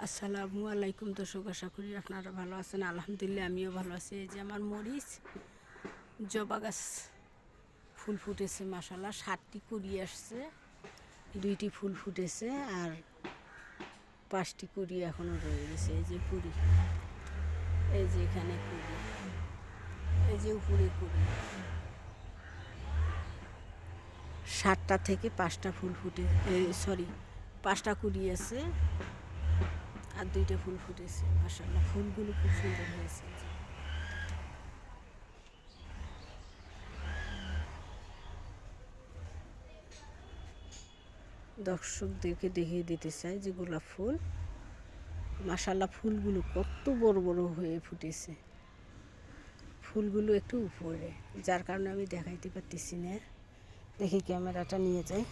আসসালামু আলাইকুম দর্শক, আশা করি আপনারা ভালো আছেন। আলহামদুলিল্লাহ আমিও ভালো আছি। এই যে আমার মরিচ জবা গাছ ফুল ফুটেছে মাশাআল্লাহ, 7টি কুড়ি আসছে, 2টি ফুল ফুটেছে আর 5টি কুড়ি এখনও রয়ে গেছে। এই যে কুড়ি, এই যে এখানে কুড়ি, এই যে উপরে কুড়ি, 7টা থেকে 5টা ফুল ফুটে, সরি 5টা কুড়ি আছে আর 2টা ফুল ফুটেছে মাশাআল্লাহ। ফুলগুলো খুব সুন্দর হয়েছে। দর্শকদেরকে দেখিয়ে দিতে চাই যে গোলাপ ফুল মাশাআল্লাহ, ফুলগুলো কত বড় বড় হয়ে ফুটেছে। ফুলগুলো একটু উপরে, যার কারণে আমি দেখাইতে পারতেছি না। দেখি ক্যামেরাটা নিয়ে যাই।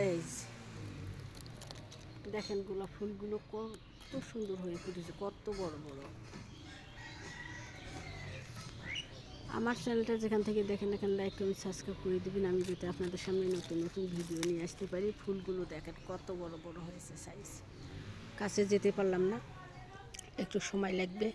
এই দেখেন গোলাপ ফুলগুলো কত সুন্দর হয়ে ফুটেছে, কত বড় বড়। আমার চ্যানেলটা যেখান থেকে দেখেন এখানে লাইক কমেন্ট সাবস্ক্রাইব করে দিবেন, আমি যাতে আপনাদের সামনে নতুন নতুন ভিডিও নিয়ে আসতে পারি। ফুলগুলো দেখেন কত বড় বড় হয়েছে সাইজ। কাছে যেতে পারলাম না, একটু সময় লাগবে।